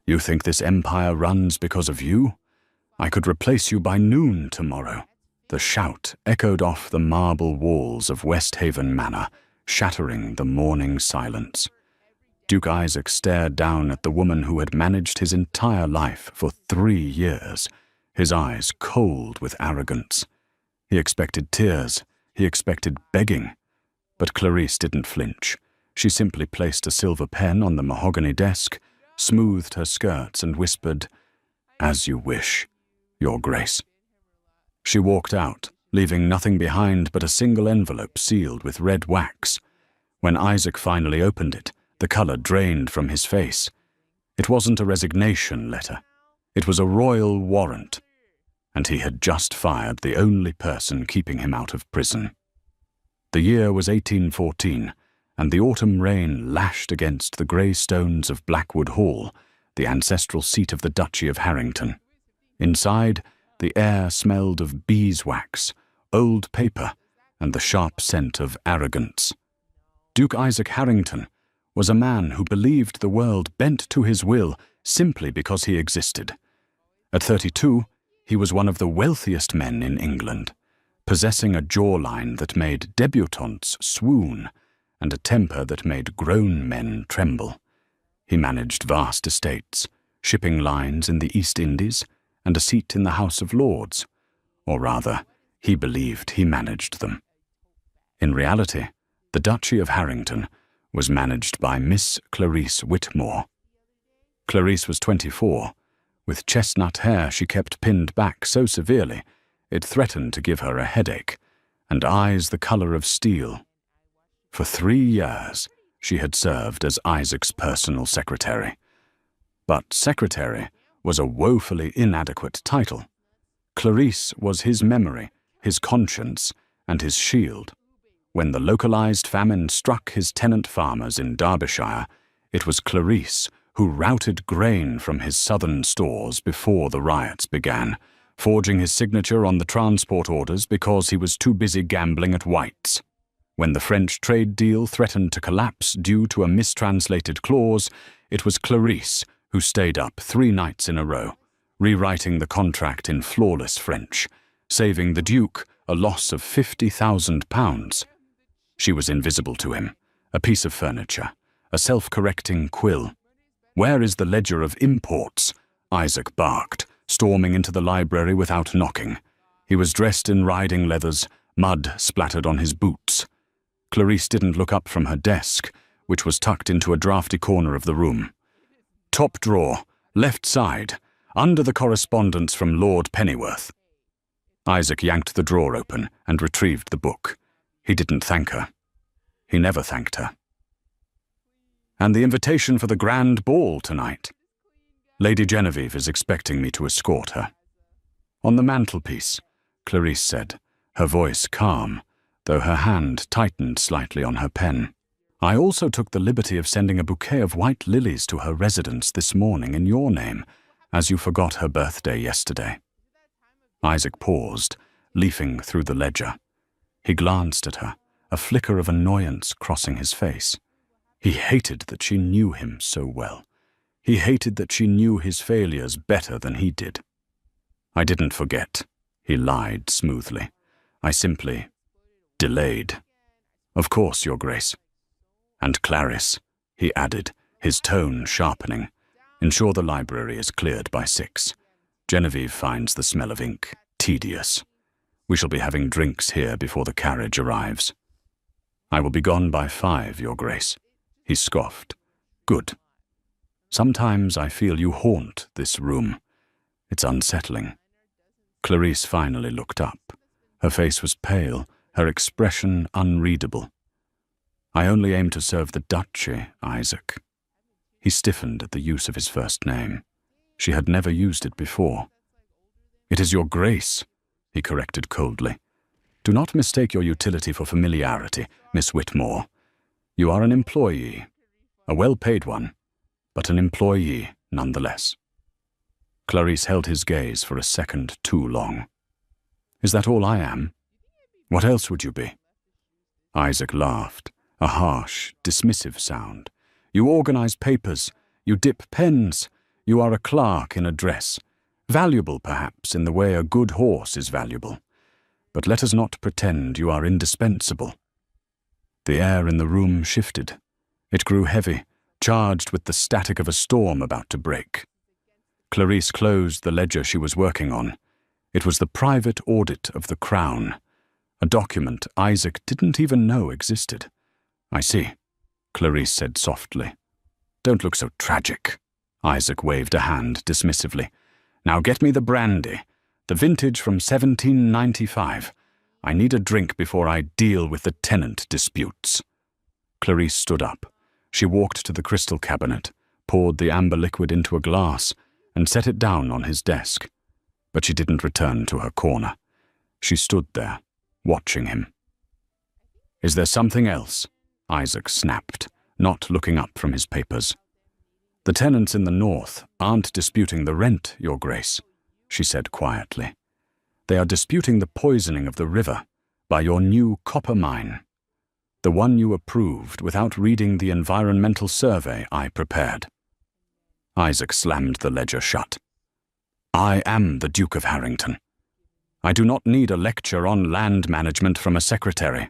You think this empire runs because of you? I could replace you by noon tomorrow." The shout echoed off the marble walls of Westhaven Manor, shattering the morning silence. Duke Isaac stared down at the woman who had managed his entire life for 3 years, his eyes cold with arrogance. He expected tears, he expected begging, but Clarisse didn't flinch. She simply placed a silver pen on the mahogany desk, smoothed her skirts and whispered, "As you wish, Your Grace." She walked out, leaving nothing behind but a single envelope sealed with red wax. When Isaac finally opened it, the color drained from his face. It wasn't a resignation letter. It was a royal warrant, and he had just fired the only person keeping him out of prison. The year was 1814, and the autumn rain lashed against the grey stones of Blackwood Hall, the ancestral seat of the Duchy of Harrington. Inside, the air smelled of beeswax, old paper, and the sharp scent of arrogance. Duke Isaac Harrington was a man who believed the world bent to his will simply because he existed. At 32, he was one of the wealthiest men in England, possessing a jawline that made debutantes swoon and a temper that made grown men tremble. He managed vast estates, shipping lines in the East Indies, and a seat in the House of Lords, or rather, he believed he managed them. In reality, the Duchy of Harrington was managed by Miss Clarisse Whitmore. Clarisse was 24. With chestnut hair she kept pinned back so severely it threatened to give her a headache, and eyes the color of steel. For 3 years she had served as Isaac's personal secretary. But secretary was a woefully inadequate title. Clarisse was his memory, his conscience, and his shield. When the localized famine struck his tenant farmers in Derbyshire, it was Clarisse who routed grain from his southern stores before the riots began, forging his signature on the transport orders because he was too busy gambling at White's. When the French trade deal threatened to collapse due to a mistranslated clause, it was Clarisse who stayed up 3 nights in a row, rewriting the contract in flawless French, saving the Duke a loss of £50,000. She was invisible to him, a piece of furniture, a self-correcting quill. "Where is the ledger of imports?" Isaac barked, storming into the library without knocking. He was dressed in riding leathers, mud splattered on his boots. Clarisse didn't look up from her desk, which was tucked into a drafty corner of the room. "Top drawer, left side, under the correspondence from Lord Pennyworth." Isaac yanked the drawer open and retrieved the book. He didn't thank her. He never thanked her. "And the invitation for the grand ball tonight. Lady Genevieve is expecting me to escort her." "On the mantelpiece," Clarisse said, her voice calm, though her hand tightened slightly on her pen. "I also took the liberty of sending a bouquet of white lilies to her residence this morning in your name, as you forgot her birthday yesterday." Isaac paused, leafing through the ledger. He glanced at her, a flicker of annoyance crossing his face. He hated that she knew him so well. He hated that she knew his failures better than he did. "I didn't forget," he lied smoothly. "I simply delayed." "Of course, Your Grace." "And Clarisse," he added, his tone sharpening, "ensure the library is cleared by 6. Genevieve finds the smell of ink tedious. We shall be having drinks here before the carriage arrives." "I will be gone by 5, Your Grace," he scoffed. "Good. Sometimes I feel you haunt this room. It's unsettling." Clarisse finally looked up. Her face was pale, her expression unreadable. "I only aim to serve the duchy, Isaac." He stiffened at the use of his first name. She had never used it before. "It is Your Grace," he corrected coldly. "Do not mistake your utility for familiarity, Miss Whitmore. You are an employee, a well-paid one, but an employee nonetheless." Clarisse held his gaze for a second too long. "Is that all I am? What else would you be?" Isaac laughed, a harsh, dismissive sound. "You organize papers, you dip pens, You are a clerk in a dress, valuable perhaps in the way a good horse is valuable. But let us not pretend you are indispensable." The air in the room shifted. It grew heavy, charged with the static of a storm about to break. Clarisse closed the ledger she was working on. It was the private audit of the Crown, a document Isaac didn't even know existed. "I see," Clarisse said softly. "Don't look so tragic." Isaac waved a hand dismissively. "Now get me the brandy, the vintage from 1795. I need a drink before I deal with the tenant disputes." Clarisse stood up. She walked to the crystal cabinet, poured the amber liquid into a glass, and set it down on his desk. But she didn't return to her corner. She stood there, watching him. "Is there something else?" Isaac snapped, not looking up from his papers. "The tenants in the north aren't disputing the rent, Your Grace," she said quietly. "They are disputing the poisoning of the river by your new copper mine, the one you approved without reading the environmental survey I prepared." Isaac slammed the ledger shut. "I am the Duke of Harrington. I do not need a lecture on land management from a secretary.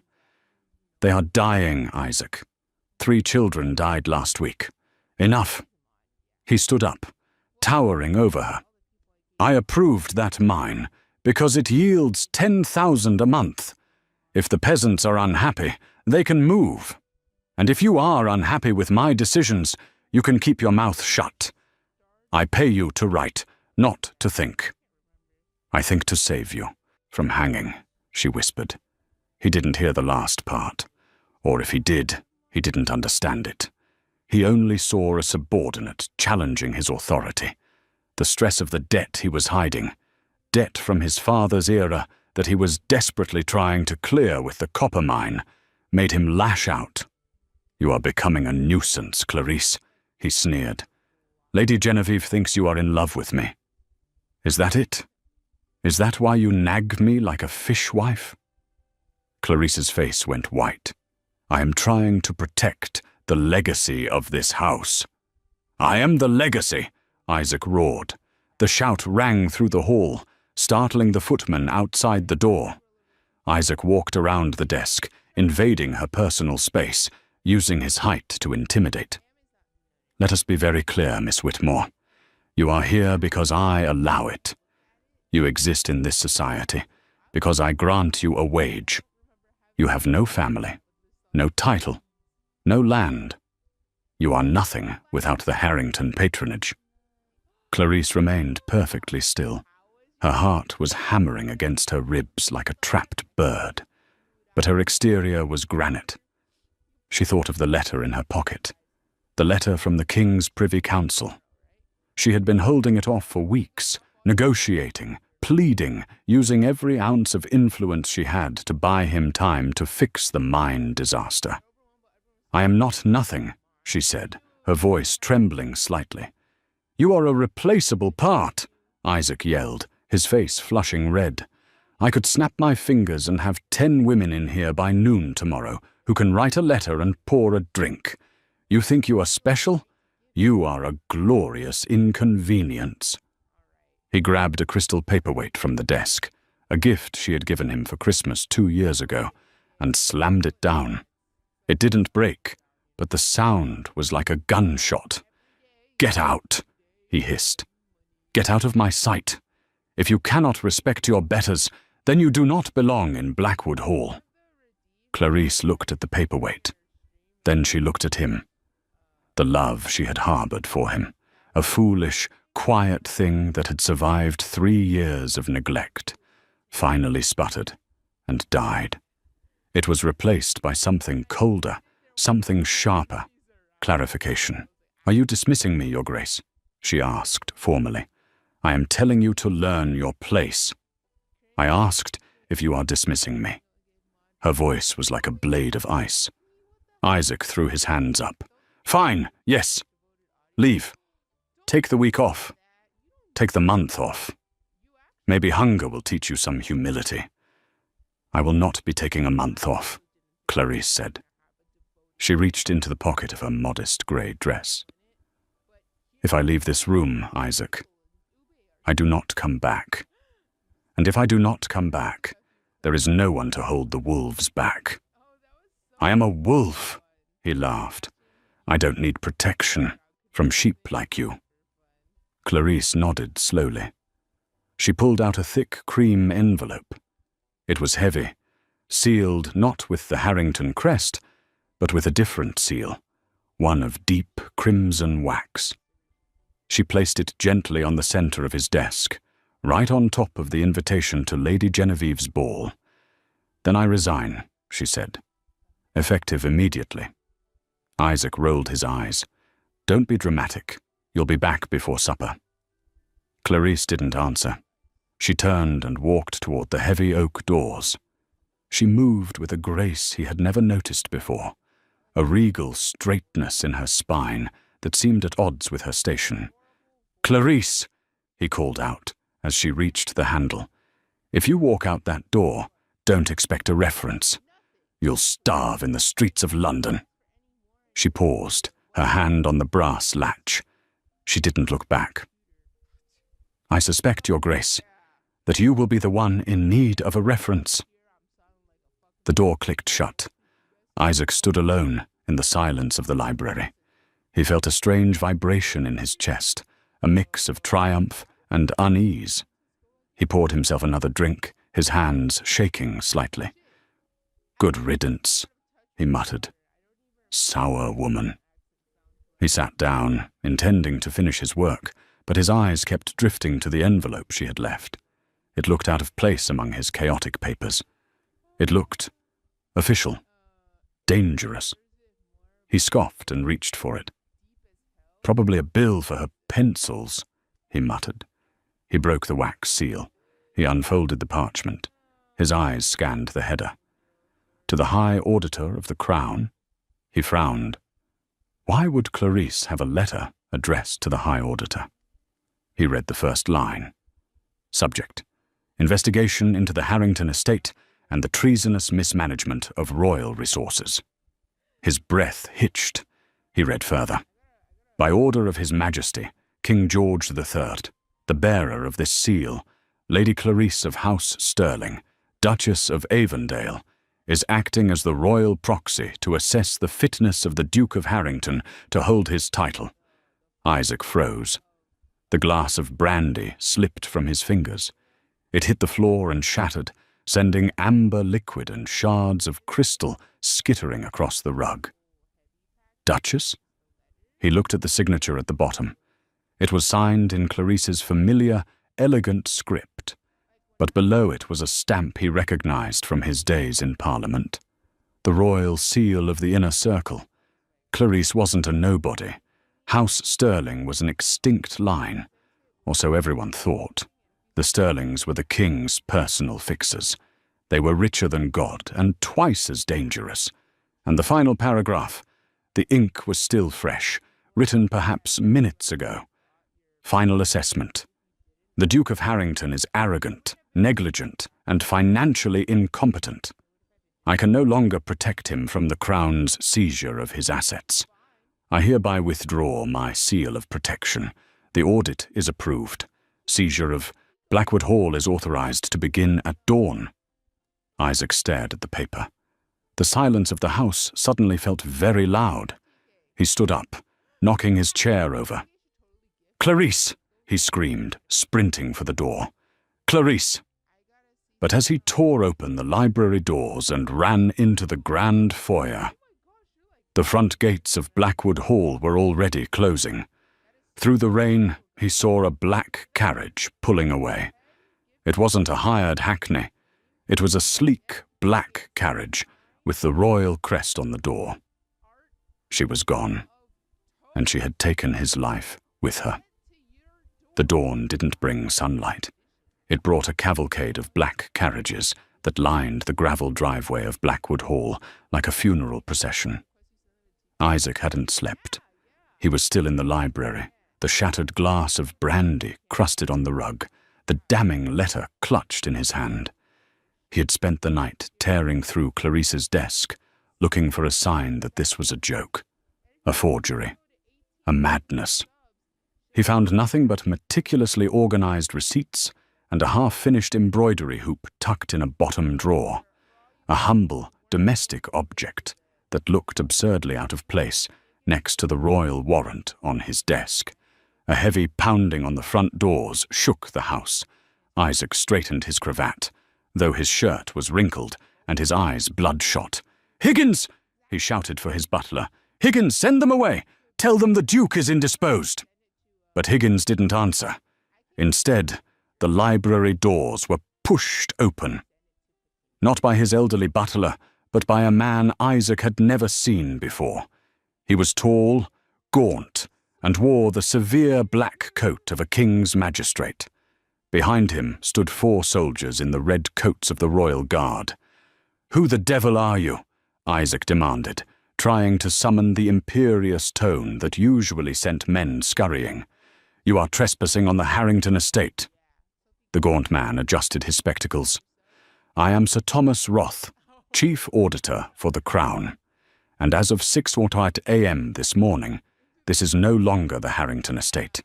They are dying, Isaac. 3 children died last week. Enough." He stood up, towering over her. "I approved that mine because it yields 10,000 a month. If the peasants are unhappy, they can move. And if you are unhappy with my decisions, you can keep your mouth shut. I pay you to write, not to think." "I think to save you from hanging," she whispered. He didn't hear the last part. Or if he did, he didn't understand it. He only saw a subordinate challenging his authority. The stress of the debt he was hiding, debt from his father's era that he was desperately trying to clear with the copper mine, made him lash out. "You are becoming a nuisance, Clarisse," he sneered. "Lady Genevieve thinks you are in love with me. Is that it? Is that why you nag me like a fishwife?" Clarisse's face went white. "I am trying to protect the legacy of this house." "I am the legacy," Isaac roared. The shout rang through the hall, startling the footman outside the door. Isaac walked around the desk, invading her personal space, using his height to intimidate. "Let us be very clear, Miss Whitmore. You are here because I allow it. You exist in this society because I grant you a wage. You have no family, no title, no land. You are nothing without the Harrington patronage." Clarisse remained perfectly still. Her heart was hammering against her ribs like a trapped bird, but her exterior was granite. She thought of the letter in her pocket, the letter from the King's Privy Council. She had been holding it off for weeks, negotiating, pleading, using every ounce of influence she had to buy him time to fix the mine disaster. "I am not nothing," she said, her voice trembling slightly. "You are a replaceable part," Isaac yelled, his face flushing red. "I could snap my fingers and have 10 women in here by noon tomorrow who can write a letter and pour a drink. You think you are special? You are a glorious inconvenience." He grabbed a crystal paperweight from the desk, a gift she had given him for Christmas 2 years ago, and slammed it down. It didn't break, but the sound was like a gunshot. "Get out," he hissed. "Get out of my sight. If you cannot respect your betters, then you do not belong in Blackwood Hall." Clarisse looked at the paperweight. Then she looked at him. The love she had harbored for him, a foolish, quiet thing that had survived 3 years of neglect, finally sputtered and died. It was replaced by something colder, something sharper. Clarification. "Are you dismissing me, Your Grace?" she asked formally. "I am telling you to learn your place." "I asked if you are dismissing me." Her voice was like a blade of ice. Isaac threw his hands up. "Fine, yes. Leave. Take the week off. Take the month off. Maybe hunger will teach you some humility." "I will not be taking a month off," Clarisse said. She reached into the pocket of her modest grey dress. If I leave this room, Isaac, I do not come back. And if I do not come back, there is no one to hold the wolves back. I am a wolf, he laughed. I don't need protection from sheep like you. Clarice nodded slowly. She pulled out a thick cream envelope. It was heavy, sealed not with the Harrington crest, but with a different seal, one of deep crimson wax. She placed it gently on the center of his desk, right on top of the invitation to Lady Genevieve's ball. Then I resign, she said. Effective immediately. Isaac rolled his eyes. Don't be dramatic. You'll be back before supper. Clarice didn't answer. She turned and walked toward the heavy oak doors. She moved with a grace he had never noticed before, a regal straightness in her spine that seemed at odds with her station. Clarice, he called out as she reached the handle. If you walk out that door, don't expect a reference. You'll starve in the streets of London. She paused, her hand on the brass latch. She didn't look back. I suspect, Your Grace, that you will be the one in need of a reference. The door clicked shut. Isaac stood alone in the silence of the library. He felt a strange vibration in his chest, a mix of triumph and unease. He poured himself another drink, his hands shaking slightly. Good riddance, he muttered. Sour woman. He sat down, intending to finish his work, but his eyes kept drifting to the envelope she had left. It looked out of place among his chaotic papers. It looked official, dangerous. He scoffed and reached for it. Probably a bill for her pencils, he muttered. He broke the wax seal. He unfolded the parchment. His eyes scanned the header. To the High Auditor of the Crown, he frowned. Why would Clarice have a letter addressed to the High Auditor? He read the first line. Subject: Investigation into the Harrington estate and the treasonous mismanagement of royal resources. His breath hitched. He read further. By order of His Majesty, King George III, the bearer of this seal, Lady Clarice of House Stirling, Duchess of Avondale, is acting as the royal proxy to assess the fitness of the Duke of Harrington to hold his title. Isaac froze. The glass of brandy slipped from his fingers. It hit the floor and shattered, sending amber liquid and shards of crystal skittering across the rug. Duchess? He looked at the signature at the bottom. It was signed in Clarice's familiar, elegant script, but below it was a stamp he recognized from his days in Parliament. The royal seal of the inner circle. Clarice wasn't a nobody. House Stirling was an extinct line, or so everyone thought. The Stirlings were the king's personal fixers. They were richer than God and twice as dangerous. And the final paragraph, the ink was still fresh, written perhaps minutes ago. Final assessment. The Duke of Harrington is arrogant, negligent, and financially incompetent. I can no longer protect him from the Crown's seizure of his assets. I hereby withdraw my seal of protection. The audit is approved. Seizure of Blackwood Hall is authorized to begin at dawn. Isaac stared at the paper. The silence of the house suddenly felt very loud. He stood up, knocking his chair over. "Clarice!" he screamed, sprinting for the door. "Clarice!" But as he tore open the library doors and ran into the grand foyer, the front gates of Blackwood Hall were already closing. Through the rain, he saw a black carriage pulling away. It wasn't a hired hackney. It was a sleek, black carriage with the royal crest on the door. She was gone, and she had taken his life with her. The dawn didn't bring sunlight. It brought a cavalcade of black carriages that lined the gravel driveway of Blackwood Hall like a funeral procession. Isaac hadn't slept. He was still in the library, the shattered glass of brandy crusted on the rug, the damning letter clutched in his hand. He had spent the night tearing through Clarice's desk, looking for a sign that this was a joke, a forgery, a madness. He found nothing but meticulously organized receipts and a half-finished embroidery hoop tucked in a bottom drawer, a humble, domestic object that looked absurdly out of place next to the royal warrant on his desk. A heavy pounding on the front doors shook the house. Isaac straightened his cravat, though his shirt was wrinkled and his eyes bloodshot. "Higgins!" he shouted for his butler. "Higgins, send them away! Tell them the Duke is indisposed!" But Higgins didn't answer. Instead, the library doors were pushed open. Not by his elderly butler, but by a man Isaac had never seen before. He was tall, gaunt, and wore the severe black coat of a king's magistrate. Behind him stood 4 soldiers in the red coats of the royal guard. "Who the devil are you?" Isaac demanded, trying to summon the imperious tone that usually sent men scurrying. "You are trespassing on the Harrington estate." The gaunt man adjusted his spectacles. "I am Sir Thomas Roth, Chief Auditor for the Crown, and as of 6:00 a.m. this morning, this is no longer the Harrington estate.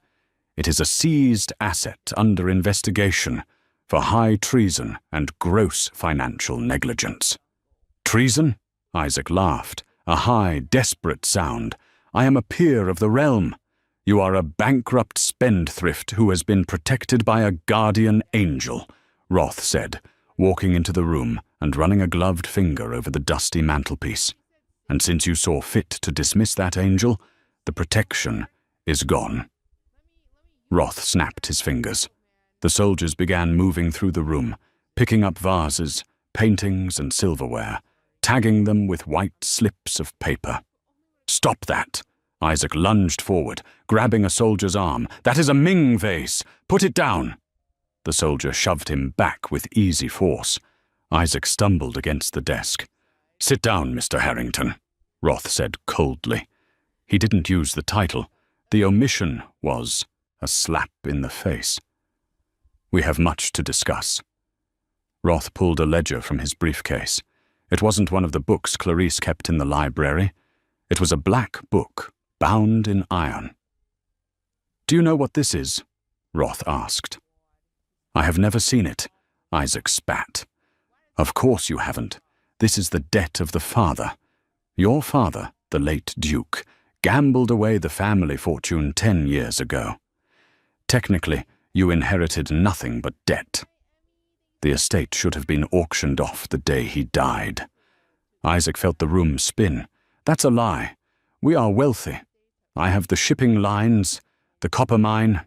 It is a seized asset under investigation for high treason and gross financial negligence." "Treason?" Isaac laughed, a high, desperate sound. "I am a peer of the realm. You are a bankrupt spendthrift who has been protected by a guardian angel," Roth said, walking into the room and running a gloved finger over the dusty mantelpiece. "And since you saw fit to dismiss that angel, the protection is gone." Roth snapped his fingers. The soldiers began moving through the room, picking up vases, paintings, and silverware, tagging them with white slips of paper. "Stop that!" Isaac lunged forward, grabbing a soldier's arm. "That is a Ming vase! Put it down!" The soldier shoved him back with easy force. Isaac stumbled against the desk. "Sit down, Mr. Harrington," Roth said coldly. He didn't use the title. The omission was a slap in the face. "We have much to discuss." Roth pulled a ledger from his briefcase. It wasn't one of the books Clarice kept in the library. It was a black book, bound in iron. "Do you know what this is?" Roth asked. "I have never seen it," Isaac spat. "Of course you haven't. This is the debt of the father. Your father, the late Duke, gambled away the family fortune 10 years ago. Technically, you inherited nothing but debt. The estate should have been auctioned off the day he died." Isaac felt the room spin. "That's a lie. We are wealthy. I have the shipping lines, the copper mine."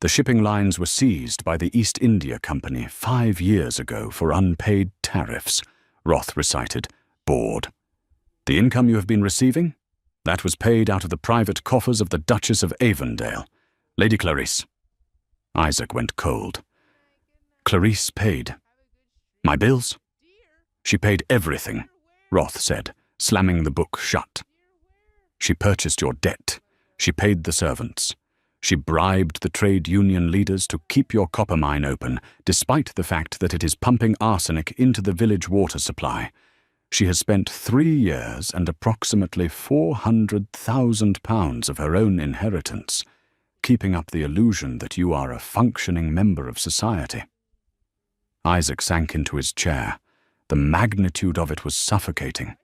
"The shipping lines were seized by the East India Company 5 years ago for unpaid tariffs," Roth recited, bored. "The income you have been receiving? That was paid out of the private coffers of the Duchess of Avondale. Lady Clarice." Isaac went cold. "Clarice paid. My bills?" "She paid everything," Roth said, slamming the book shut. "She purchased your debt. She paid the servants. She bribed the trade union leaders to keep your copper mine open, despite the fact that it is pumping arsenic into the village water supply. She has spent 3 years and approximately £400,000 of her own inheritance, keeping up the illusion that you are a functioning member of society." Isaac sank into his chair. The magnitude of it was suffocating.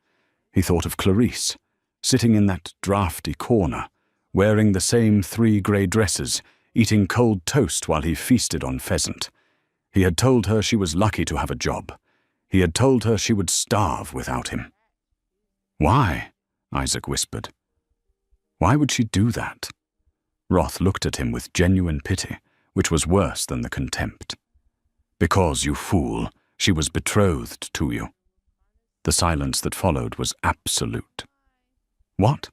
He thought of Clarice, sitting in that drafty corner, wearing the same 3 grey dresses, eating cold toast while he feasted on pheasant. He had told her she was lucky to have a job. He had told her she would starve without him. "Why?" Isaac whispered. "Why would she do that?" Roth looked at him with genuine pity, which was worse than the contempt. "Because, you fool, she was betrothed to you." The silence that followed was absolute. "What?"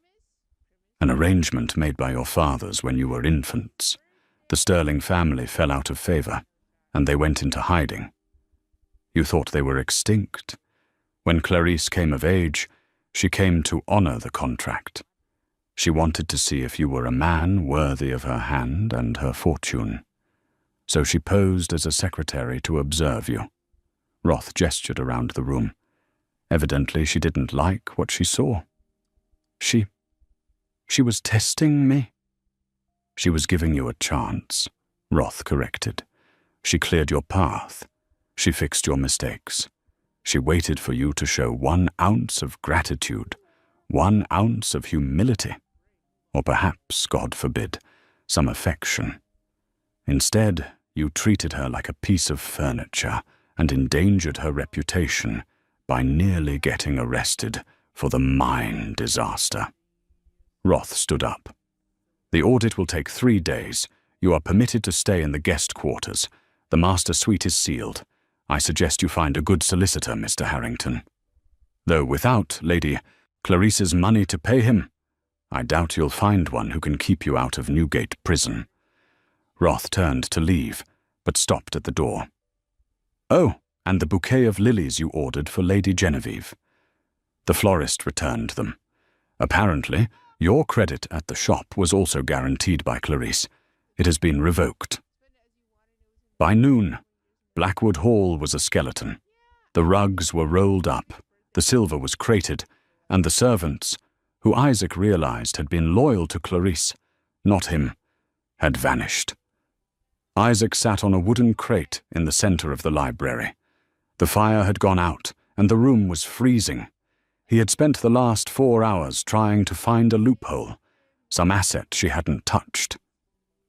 "An arrangement made by your fathers when you were infants. The Sterling family fell out of favor, and they went into hiding. You thought they were extinct. When Clarice came of age, she came to honor the contract. She wanted to see if you were a man worthy of her hand and her fortune. So she posed as a secretary to observe you." Roth gestured around the room. Evidently she didn't like what she saw. She was testing me?" She was giving you a chance, Roth corrected. She cleared your path. She fixed your mistakes. She waited for you to show 1 ounce of gratitude, 1 ounce of humility, or perhaps, God forbid, some affection. Instead, you treated her like a piece of furniture and endangered her reputation by nearly getting arrested for the mine disaster. Roth stood up. The audit will take 3 days. You are permitted to stay in the guest quarters. The master suite is sealed. I suggest you find a good solicitor, Mr. Harrington. Though without, Lady, Clarice's money to pay him, I doubt you'll find one who can keep you out of Newgate Prison. Roth turned to leave, but stopped at the door. Oh, and the bouquet of lilies you ordered for Lady Genevieve. The florist returned them. Apparently, your credit at the shop was also guaranteed by Clarice. It has been revoked. By noon, Blackwood Hall was a skeleton. The rugs were rolled up, the silver was crated, and the servants, who Isaac realized had been loyal to Clarice, not him, had vanished. Isaac sat on a wooden crate in the center of the library. The fire had gone out, and the room was freezing. He had spent the last 4 hours trying to find a loophole, some asset she hadn't touched.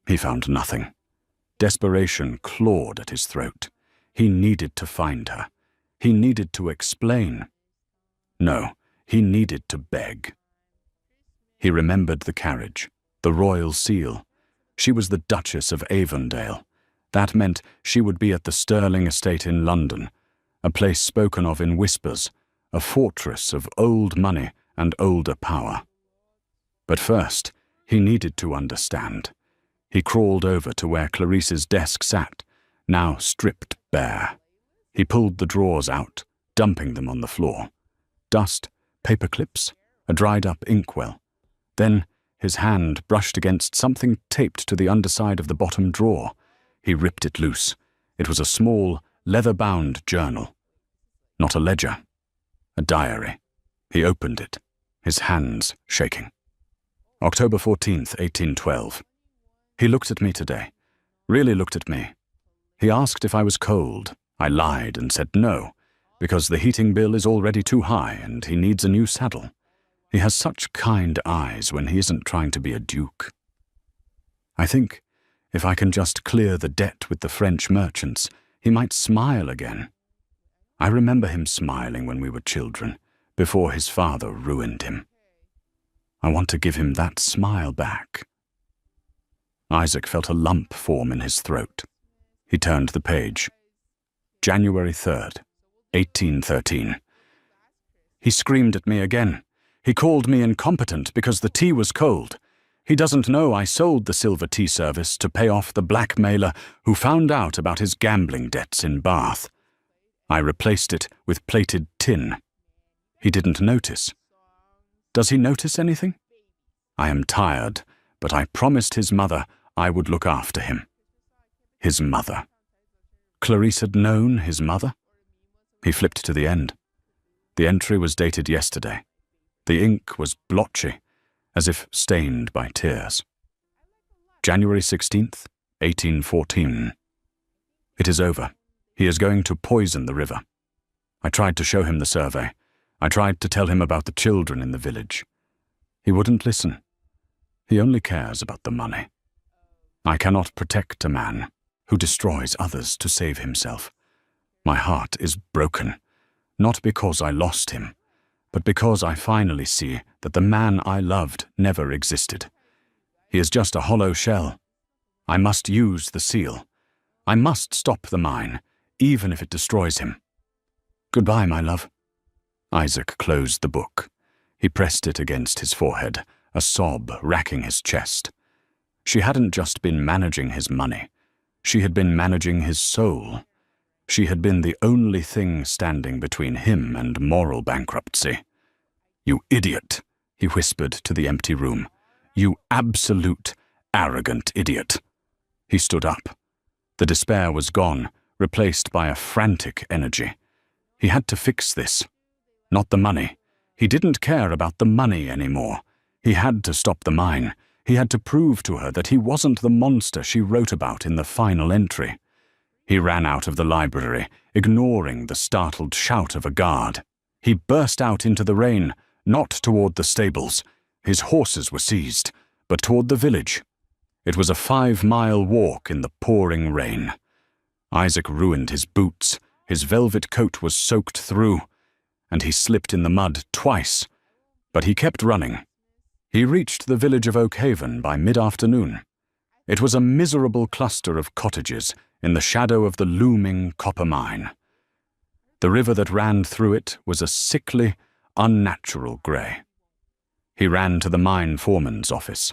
He found nothing. Desperation clawed at his throat. He needed to find her. He needed to explain. No, he needed to beg. He remembered the carriage, the royal seal. She was the Duchess of Avondale. That meant she would be at the Sterling estate in London, a place spoken of in whispers, a fortress of old money and older power. But first, he needed to understand. He crawled over to where Clarice's desk sat, now stripped bare. He pulled the drawers out, dumping them on the floor. Dust, paper clips, a dried-up inkwell. Then his hand brushed against something taped to the underside of the bottom drawer. He ripped it loose. It was a small, leather-bound journal. Not a ledger. A diary. He opened it, his hands shaking. October 14th, 1812. He looked at me today. Really looked at me. He asked if I was cold. I lied and said no, because the heating bill is already too high and he needs a new saddle. He has such kind eyes when he isn't trying to be a duke. I think if I can just clear the debt with the French merchants, he might smile again. I remember him smiling when we were children, before his father ruined him. I want to give him that smile back. Isaac felt a lump form in his throat. He turned the page. January 3rd, 1813. He screamed at me again. He called me incompetent because the tea was cold. He doesn't know I sold the silver tea service to pay off the blackmailer who found out about his gambling debts in Bath. I replaced it with plated tin. He didn't notice. Does he notice anything? I am tired, but I promised his mother I would look after him. His mother. Clarice had known his mother? He flipped to the end. The entry was dated yesterday. The ink was blotchy, as if stained by tears. January 16th, 1814. It is over. He is going to poison the river. I tried to show him the survey. I tried to tell him about the children in the village. He wouldn't listen. He only cares about the money. I cannot protect a man who destroys others to save himself. My heart is broken, not because I lost him, but because I finally see that the man I loved never existed. He is just a hollow shell. I must use the seal. I must stop the mine, even if it destroys him. Goodbye, my love. Isaac closed the book. He pressed it against his forehead, a sob racking his chest. She hadn't just been managing his money. She had been managing his soul. She had been the only thing standing between him and moral bankruptcy. You idiot, he whispered to the empty room. You absolute, arrogant idiot. He stood up. The despair was gone, replaced by a frantic energy. He had to fix this. Not the money. He didn't care about the money anymore. He had to stop the mine. He had to prove to her that he wasn't the monster she wrote about in the final entry. He ran out of the library, ignoring the startled shout of a guard. He burst out into the rain, not toward the stables. His horses were seized, but toward the village. It was a 5-mile walk in the pouring rain. Isaac ruined his boots. His velvet coat was soaked through, and he slipped in the mud twice. But he kept running. He reached the village of Oakhaven by mid-afternoon. It was a miserable cluster of cottages in the shadow of the looming copper mine. The river that ran through it was a sickly, unnatural grey. He ran to the mine foreman's office.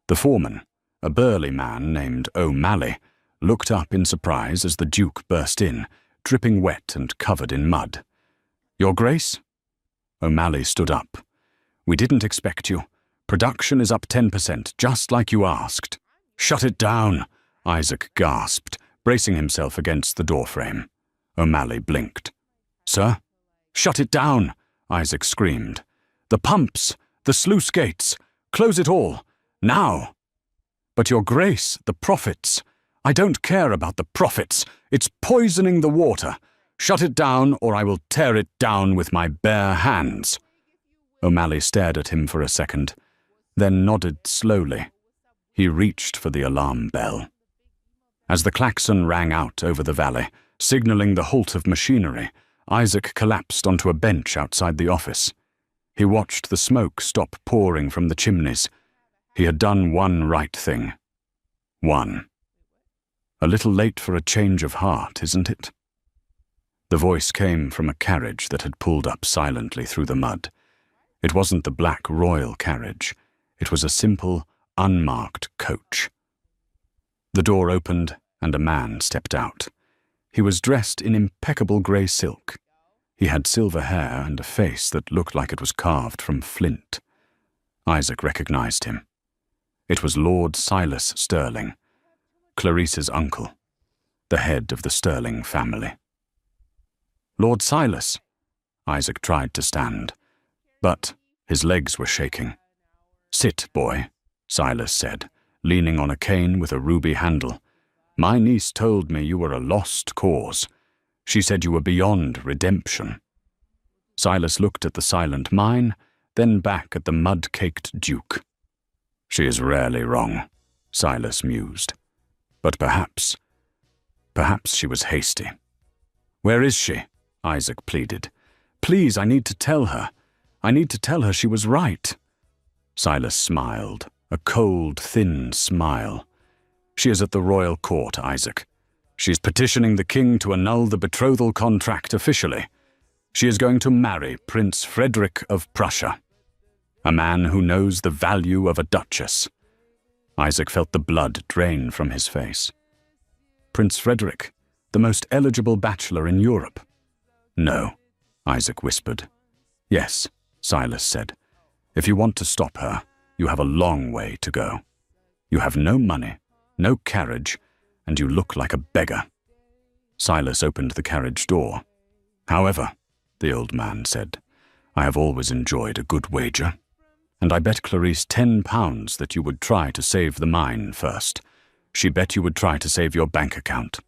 The foreman, a burly man named O'Malley, looked up in surprise as the Duke burst in, dripping wet and covered in mud. "Your Grace?" O'Malley stood up. "We didn't expect you. Production is up 10%, just like you asked." "Shut it down," Isaac gasped, bracing himself against the doorframe. O'Malley blinked. "Sir?" "Shut it down," Isaac screamed. "The pumps, the sluice gates, close it all, now." "But Your Grace, the profits." "I don't care about the profits. It's poisoning the water. Shut it down, or I will tear it down with my bare hands." O'Malley stared at him for a second, then nodded slowly. He reached for the alarm bell. As the klaxon rang out over the valley, signaling the halt of machinery, Isaac collapsed onto a bench outside the office. He watched the smoke stop pouring from the chimneys. He had done one right thing. One. "A little late for a change of heart, isn't it?" The voice came from a carriage that had pulled up silently through the mud. It wasn't the black royal carriage. It was a simple, unmarked coach. The door opened and a man stepped out. He was dressed in impeccable grey silk. He had silver hair and a face that looked like it was carved from flint. Isaac recognized him. It was Lord Silas Stirling, Clarice's uncle, the head of the Stirling family. "Lord Silas." Isaac tried to stand, but his legs were shaking. "Sit, boy," Silas said, leaning on a cane with a ruby handle. "My niece told me you were a lost cause. She said you were beyond redemption." Silas looked at the silent mine, then back at the mud-caked Duke. "She is rarely wrong," Silas mused. "But perhaps she was hasty." "Where is she?" Isaac pleaded. "Please, I need to tell her. I need to tell her she was right." Silas smiled, a cold, thin smile. "She is at the royal court, Isaac. She is petitioning the king to annul the betrothal contract officially. She is going to marry Prince Frederick of Prussia, a man who knows the value of a duchess." Isaac felt the blood drain from his face. "Prince Frederick, the most eligible bachelor in Europe." "No," Isaac whispered. "Yes," Silas said. "If you want to stop her, you have a long way to go. You have no money, no carriage, and you look like a beggar." Silas opened the carriage door. "However," the old man said, "I have always enjoyed a good wager. And I bet Clarice £10 that you would try to save the mine first. She bet you would try to save your bank account."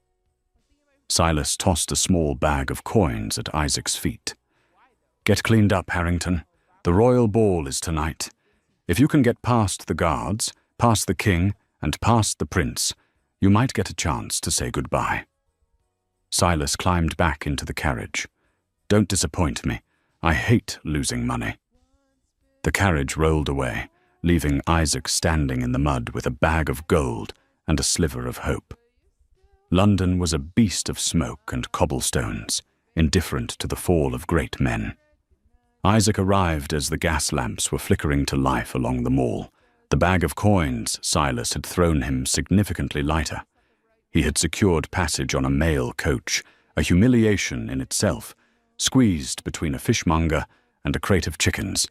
Silas tossed a small bag of coins at Isaac's feet. "Get cleaned up, Harrington. The royal ball is tonight. If you can get past the guards, past the king, and past the prince, you might get a chance to say goodbye." Silas climbed back into the carriage. "Don't disappoint me. I hate losing money." The carriage rolled away, leaving Isaac standing in the mud with a bag of gold and a sliver of hope. London was a beast of smoke and cobblestones, indifferent to the fall of great men. Isaac arrived as the gas lamps were flickering to life along the mall. The bag of coins Silas had thrown him significantly lighter. He had secured passage on a mail coach, a humiliation in itself, squeezed between a fishmonger and a crate of chickens,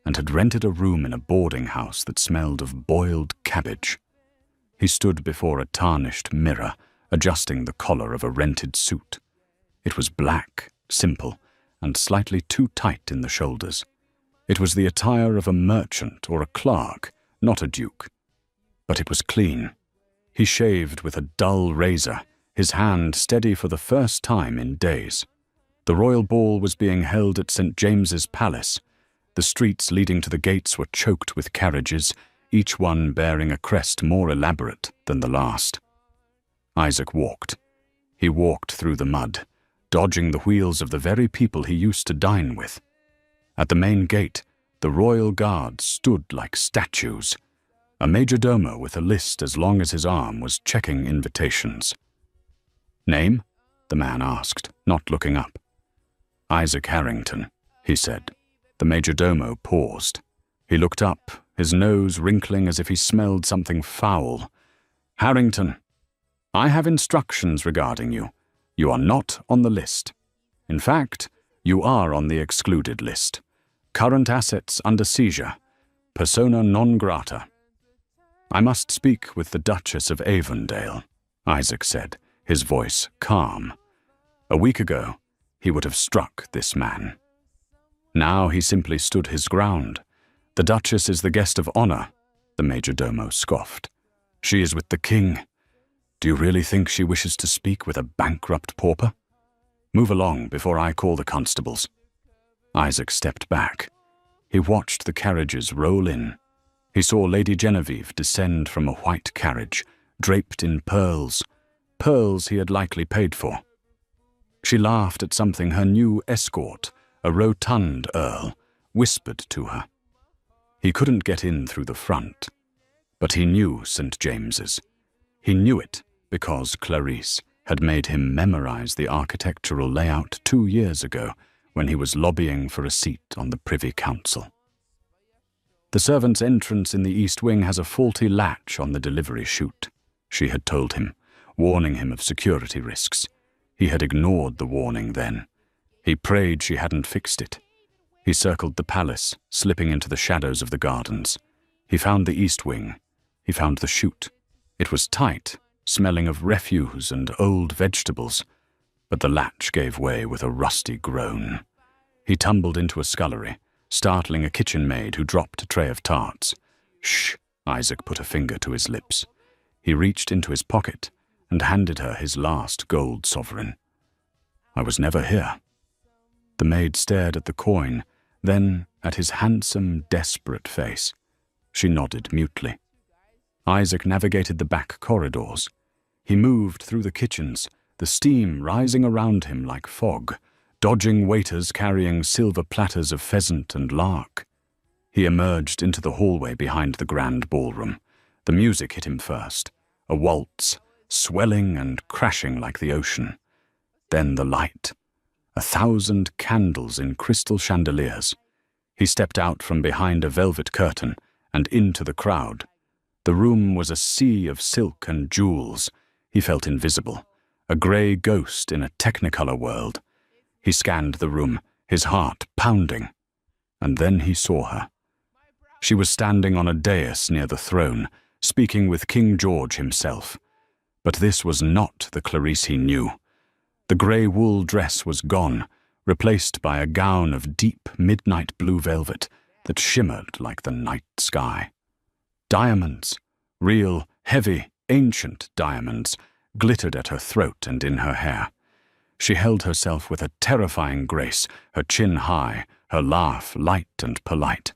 and had rented a room in a boarding house that smelled of boiled cabbage. He stood before a tarnished mirror, adjusting the collar of a rented suit. It was black, simple, and slightly too tight in the shoulders. It was the attire of a merchant or a clerk, not a duke. but it was clean. He shaved with a dull razor, his hand steady for the first time in days. The royal ball was being held at St. James's Palace. The streets leading to the gates were choked with carriages, each one bearing a crest more elaborate than the last. Isaac walked. He walked through the mud, dodging the wheels of the very people he used to dine with. At the main gate, the royal guards stood like statues. A majordomo with a list as long as his arm was checking invitations. "Name?" the man asked, not looking up. "Isaac Harrington," he said. The majordomo paused. He looked up, his nose wrinkling as if he smelled something foul. "Harrington, I have instructions regarding you. You are not on the list. In fact, you are on the excluded list. Current assets under seizure. Persona non grata." "I must speak with the Duchess of Avondale," Isaac said, his voice calm. A week ago, he would have struck this man. Now he simply stood his ground. "The Duchess is the guest of honor," the majordomo scoffed. "She is with the king. Do you really think she wishes to speak with a bankrupt pauper? Move along before I call the constables." Isaac stepped back. He watched the carriages roll in. He saw Lady Genevieve descend from a white carriage, draped in pearls, pearls he had likely paid for. She laughed at something her new escort, a rotund earl, whispered to her. He couldn't get in through the front, but he knew St. James's. He knew it because Clarice had made him memorize the architectural layout 2 years ago when he was lobbying for a seat on the Privy Council. "The servant's entrance in the East Wing has a faulty latch on the delivery chute," she had told him, warning him of security risks. He had ignored the warning then. He prayed she hadn't fixed it. He circled the palace, slipping into the shadows of the gardens. He found the East Wing. He found the chute. It was tight, smelling of refuse and old vegetables, but the latch gave way with a rusty groan. He tumbled into a scullery, startling a kitchen maid who dropped a tray of tarts. "Shh!" Isaac put a finger to his lips. He reached into his pocket and handed her his last gold sovereign. "I was never here." The maid stared at the coin, then at his handsome, desperate face. She nodded mutely. Isaac navigated the back corridors. He moved through the kitchens, the steam rising around him like fog, dodging waiters carrying silver platters of pheasant and lark. He emerged into the hallway behind the grand ballroom. The music hit him first, a waltz, swelling and crashing like the ocean. Then the light, 1,000 candles in crystal chandeliers. He stepped out from behind a velvet curtain and into the crowd. The room was a sea of silk and jewels. He felt invisible, a grey ghost in a technicolor world. He scanned the room, his heart pounding. And then he saw her. She was standing on a dais near the throne, speaking with King George himself. But this was not the Clarice he knew. The grey wool dress was gone, replaced by a gown of deep midnight blue velvet that shimmered like the night sky. Diamonds, real, heavy, ancient diamonds, glittered at her throat and in her hair. She held herself with a terrifying grace, her chin high, her laugh light and polite.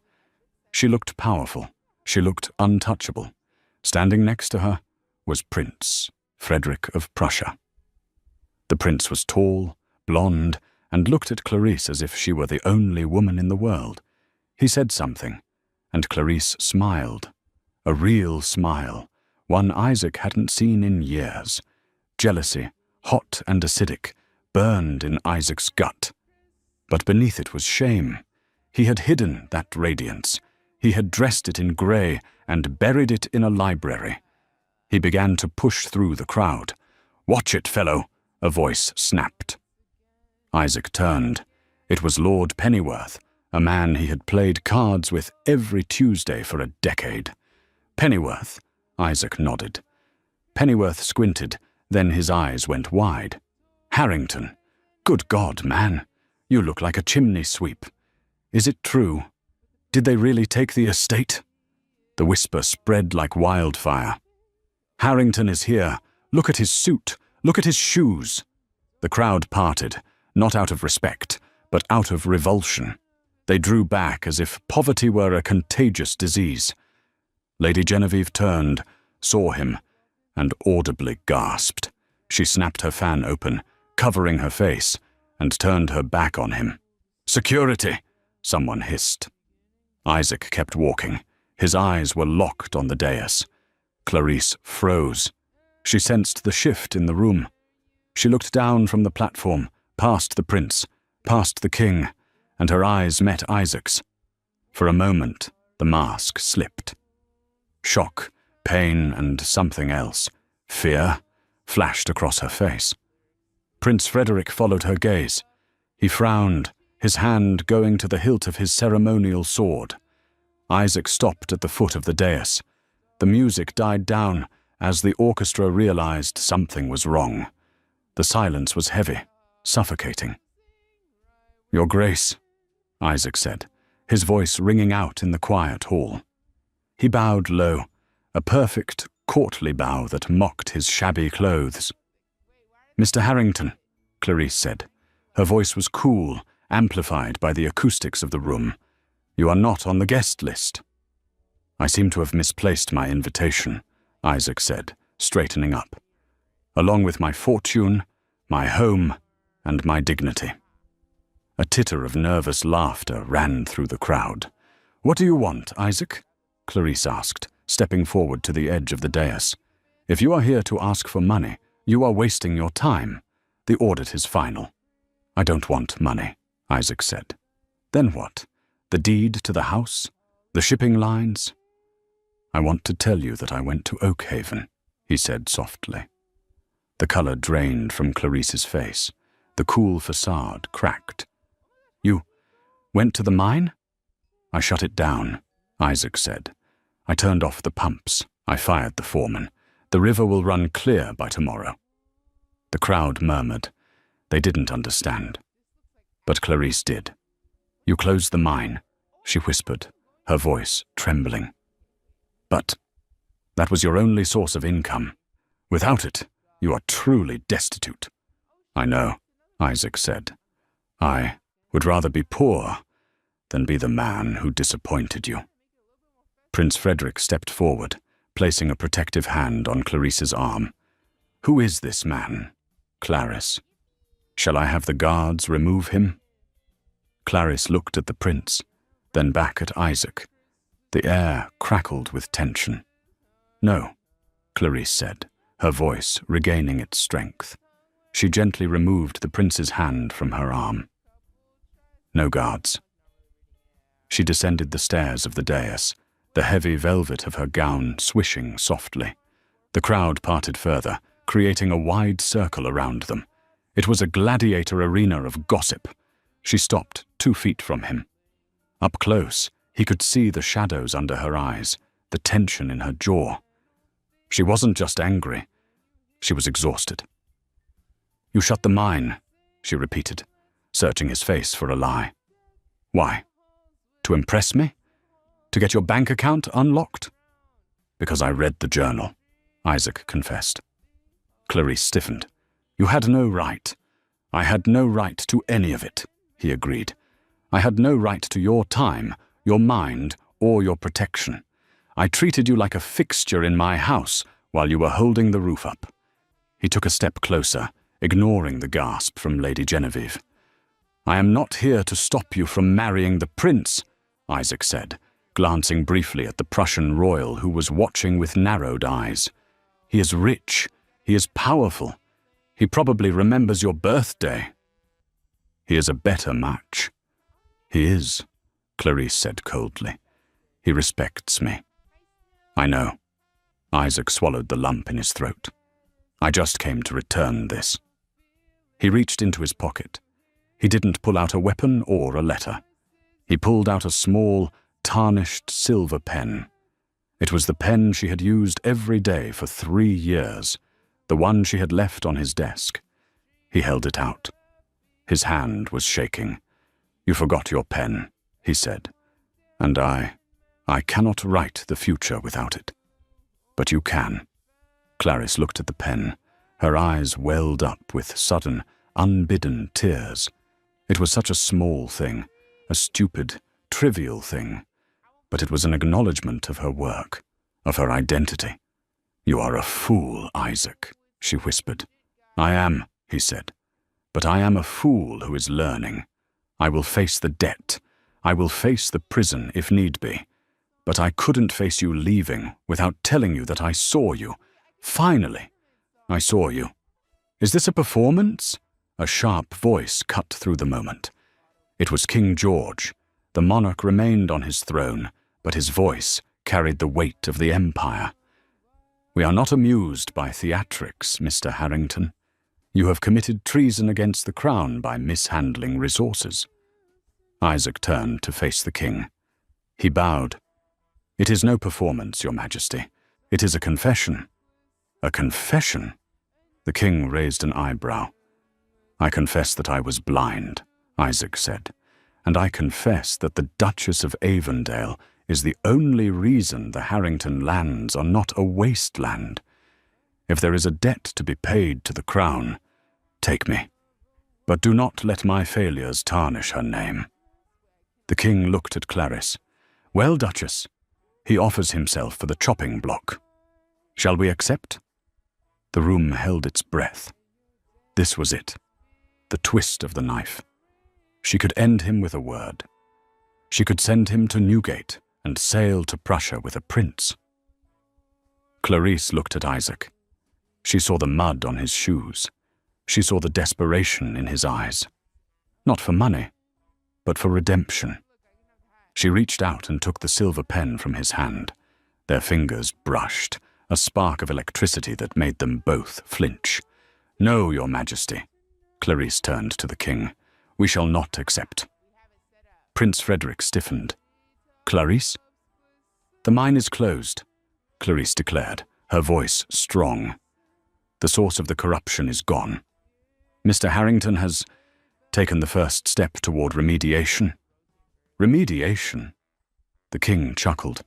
She looked powerful. She looked untouchable. Standing next to her was Prince Frederick of Prussia. The prince was tall, blonde, and looked at Clarice as if she were the only woman in the world. He said something, and Clarice smiled. A real smile, one Isaac hadn't seen in years. Jealousy, hot and acidic, burned in Isaac's gut. But beneath it was shame. He had hidden that radiance. He had dressed it in grey and buried it in a library. He began to push through the crowd. "Watch it, fellow," a voice snapped. Isaac turned. It was Lord Pennyworth, a man he had played cards with every Tuesday for a decade. "Pennyworth," Isaac nodded. Pennyworth squinted, then his eyes went wide. "Harrington, good God, man, you look like a chimney sweep. Is it true? Did they really take the estate?" The whisper spread like wildfire. "Harrington is here. Look at his suit. Look at his shoes." The crowd parted, not out of respect, but out of revulsion. They drew back as if poverty were a contagious disease. Lady Genevieve turned, saw him, and audibly gasped. She snapped her fan open, covering her face, and turned her back on him. "Security!" someone hissed. Isaac kept walking. His eyes were locked on the dais. Clarice froze. She sensed the shift in the room. She looked down from the platform, past the prince, past the king, and her eyes met Isaac's. For a moment, the mask slipped. Shock, pain, and something else, fear, flashed across her face. Prince Frederick followed her gaze. He frowned, his hand going to the hilt of his ceremonial sword. Isaac stopped at the foot of the dais. The music died down as the orchestra realized something was wrong. The silence was heavy, suffocating. "Your Grace," Isaac said, his voice ringing out in the quiet hall. He bowed low, a perfect, courtly bow that mocked his shabby clothes. "Mr. Harrington," Clarice said. Her voice was cool, amplified by the acoustics of the room. "You are not on the guest list." "I seem to have misplaced my invitation," Isaac said, straightening up. "Along with my fortune, my home, and my dignity." A titter of nervous laughter ran through the crowd. "What do you want, Isaac?" Clarice asked, stepping forward to the edge of the dais. "If you are here to ask for money, you are wasting your time. The audit is final." "I don't want money," Isaac said. "Then what? The deed to the house? The shipping lines?" "I want to tell you that I went to Oakhaven," he said softly. The color drained from Clarice's face. The cool facade cracked. "You went to the mine?" "I shut it down," Isaac said. "I turned off the pumps. I fired the foreman. The river will run clear by tomorrow." The crowd murmured. They didn't understand. But Clarice did. "You closed the mine," she whispered, her voice trembling. "But that was your only source of income. Without it, you are truly destitute." "I know," Isaac said. "I would rather be poor than be the man who disappointed you." Prince Frederick stepped forward, placing a protective hand on Clarice's arm. "Who is this man, Clarice? Shall I have the guards remove him?" Clarice looked at the prince, then back at Isaac. The air crackled with tension. "No," Clarice said, her voice regaining its strength. She gently removed the prince's hand from her arm. "No guards." She descended the stairs of the dais, the heavy velvet of her gown swishing softly. The crowd parted further, creating a wide circle around them. It was a gladiator arena of gossip. She stopped 2 feet from him. Up close, he could see the shadows under her eyes, the tension in her jaw. She wasn't just angry. She was exhausted. "You shut the mine," she repeated, searching his face for a lie. "Why? To impress me? To get your bank account unlocked?" "Because I read the journal," Isaac confessed. Clarice stiffened. "You had no right." "I had no right to any of it," he agreed. "I had no right to your time, your mind, or your protection. I treated you like a fixture in my house while you were holding the roof up." He took a step closer, ignoring the gasp from Lady Genevieve. "I am not here to stop you from marrying the prince," Isaac said, glancing briefly at the Prussian royal who was watching with narrowed eyes. "He is rich. He is powerful. He probably remembers your birthday." "He is a better match." "He is," Clarice said coldly. "He respects me." "I know." Isaac swallowed the lump in his throat. "I just came to return this." He reached into his pocket. He didn't pull out a weapon or a letter. He pulled out a small, tarnished silver pen. It was the pen she had used every day for 3 years, the one she had left on his desk. He held it out. His hand was shaking. "You forgot your pen," he said. "And I I cannot write the future without it. But you can. Clarice looked at the pen. Her eyes welled up with sudden, unbidden tears. It was such a small thing, a stupid, trivial thing, but it was an acknowledgement of her work, of her identity. "You are a fool, Isaac," she whispered. "I am," he said, "but I am a fool who is learning. I will face the debt. I will face the prison if need be. But I couldn't face you leaving without telling you that I saw you. Finally, I saw you. Is this a performance?" A sharp voice cut through the moment. It was King George. The monarch remained on his throne, but his voice carried the weight of the empire. "We are not amused by theatrics, Mr. Harrington. You have committed treason against the crown by mishandling resources." Isaac turned to face the king. He bowed. "It is no performance, Your Majesty. It is a confession." "A confession?" The king raised an eyebrow. "I confess that I was blind," Isaac said, "and I confess that the Duchess of Avondale is the only reason the Harrington lands are not a wasteland. If there is a debt to be paid to the crown, take me. But do not let my failures tarnish her name." The king looked at Clarice. "Well, Duchess, he offers himself for the chopping block. Shall we accept?" The room held its breath. This was it, the twist of the knife. She could end him with a word. She could send him to Newgate and sail to Prussia with a prince. Clarice looked at Isaac. She saw the mud on his shoes. She saw the desperation in his eyes. Not for money, but for redemption. She reached out and took the silver pen from his hand. Their fingers brushed, a spark of electricity that made them both flinch. "No, Your Majesty." Clarice turned to the king. "We shall not accept." Prince Frederick stiffened. "Clarice?" "The mine is closed," Clarice declared, her voice strong. "The source of the corruption is gone. Mr. Harrington has taken the first step toward remediation." "Remediation?" The king chuckled.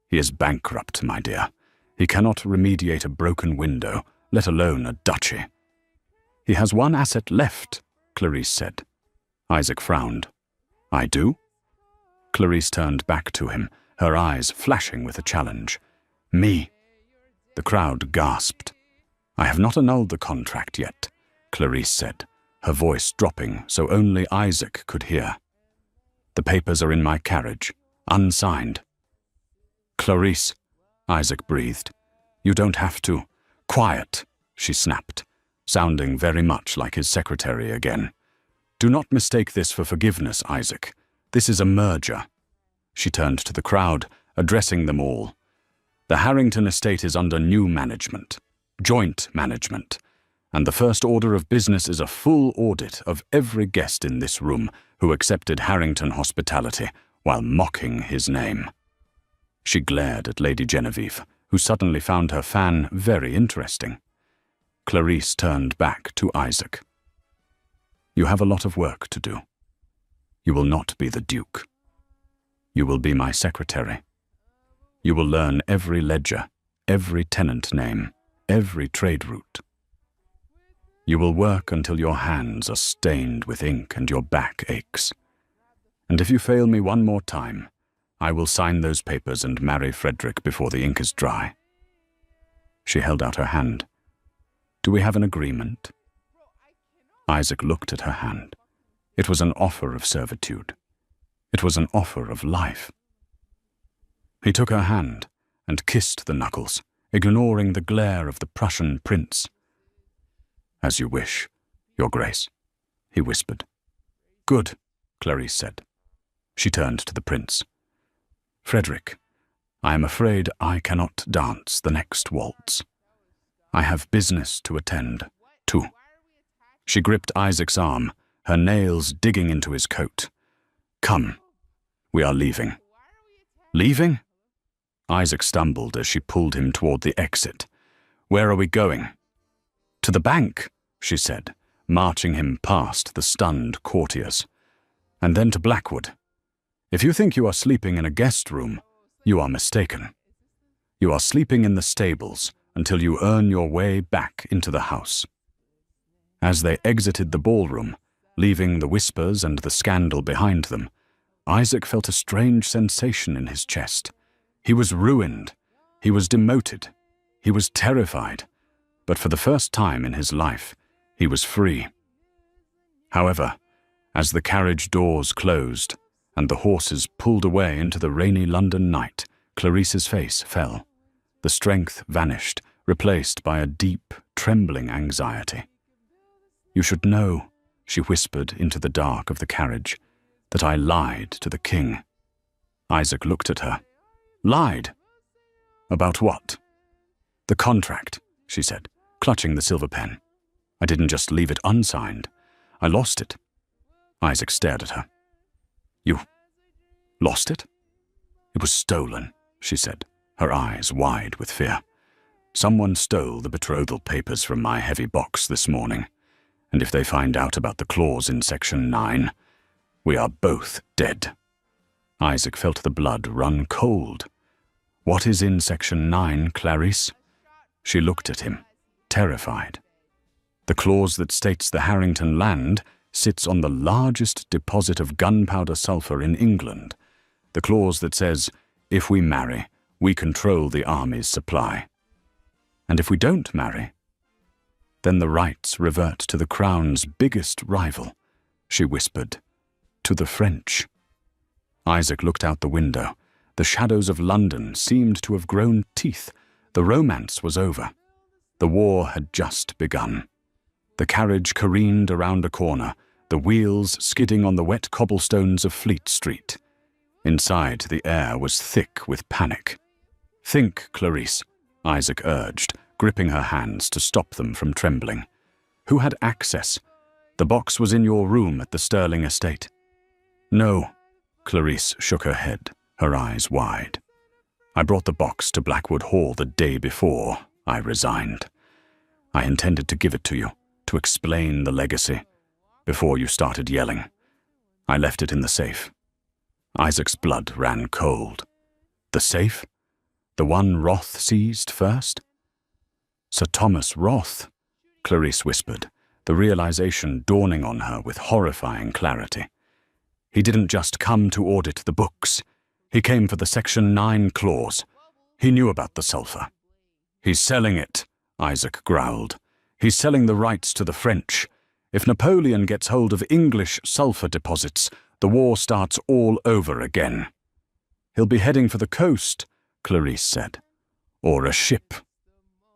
"He is bankrupt, my dear. He cannot remediate a broken window, let alone a duchy." "He has one asset left," Clarice said. Isaac frowned. "I do?" Clarice turned back to him, her eyes flashing with a challenge. "Me?" The crowd gasped. "I have not annulled the contract yet," Clarice said, her voice dropping so only Isaac could hear. "The papers are in my carriage, unsigned." "Clarice," Isaac breathed. "You don't have to." "Quiet," she snapped, sounding very much like his secretary again. "Do not mistake this for forgiveness, Isaac. This is a merger." She turned to the crowd, addressing them all. "The Harrington estate is under new management, joint management, and the first order of business is a full audit of every guest in this room who accepted Harrington hospitality while mocking his name." She glared at Lady Genevieve, who suddenly found her fan very interesting. Clarice turned back to Isaac. "You have a lot of work to do. You will not be the Duke. You will be my secretary. You will learn every ledger, every tenant name, every trade route. You will work until your hands are stained with ink and your back aches. And if you fail me one more time, I will sign those papers and marry Frederick before the ink is dry." She held out her hand. "Do we have an agreement?" Isaac looked at her hand. It was an offer of servitude. It was an offer of life. He took her hand and kissed the knuckles, ignoring the glare of the Prussian prince. "As you wish, Your Grace," he whispered. "Good," Clarice said. She turned to the prince. "Frederick, I am afraid I cannot dance the next waltz. I have business to attend to." She gripped Isaac's arm, her nails digging into his coat. "Come, we are leaving." "Leaving?" Isaac stumbled as she pulled him toward the exit. "Where are we going?" "To the bank," she said, marching him past the stunned courtiers. "And then to Blackwood. If you think you are sleeping in a guest room, You are mistaken. You are sleeping in the stables until you earn your way back into the house." As they exited the ballroom, leaving the whispers and the scandal behind them, Isaac felt a strange sensation in his chest. He was ruined. He was demoted. He was terrified. But for the first time in his life, he was free. However, as the carriage doors closed and the horses pulled away into the rainy London night, Clarice's face fell. The strength vanished, replaced by a deep, trembling anxiety. "You should know," she whispered into the dark of the carriage, "that I lied to the king." Isaac looked at her. "Lied? About what?" "The contract," she said, clutching the silver pen. "I didn't just leave it unsigned. I lost it." Isaac stared at her. "You lost it?" "It was stolen," she said, her eyes wide with fear. "Someone stole the betrothal papers from my heavy box this morning, and if they find out about the clause in Section 9, we are both dead." Isaac felt the blood run cold. "What is in Section 9, Clarice?" She looked at him, terrified. "The clause that states the Harrington land sits on the largest deposit of gunpowder sulfur in England. The clause that says, if we marry, we control the army's supply. And if we don't marry, then the rights revert to the Crown's biggest rival," she whispered, "to the French." Isaac looked out the window. The shadows of London seemed to have grown teeth. The romance was over. The war had just begun. The carriage careened around a corner, the wheels skidding on the wet cobblestones of Fleet Street. Inside, the air was thick with panic. "Think, Clarice," Isaac urged, gripping her hands to stop them from trembling. "Who had access? The box was in your room at the Sterling estate." "No," Clarice shook her head, her eyes wide. "I brought the box to Blackwood Hall the day before I resigned. I intended to give it to you, to explain the legacy, before you started yelling. I left it in the safe." Isaac's blood ran cold. "The safe? The one Roth seized first?" "Sir Thomas Roth," Clarice whispered, the realization dawning on her with horrifying clarity. "He didn't just come to audit the books. He came for the Section 9 clause. He knew about the sulfur." "He's selling it," Isaac growled. "He's selling the rights to the French. If Napoleon gets hold of English sulfur deposits, the war starts all over again." "He'll be heading for the coast," Clarice said. "Or a ship."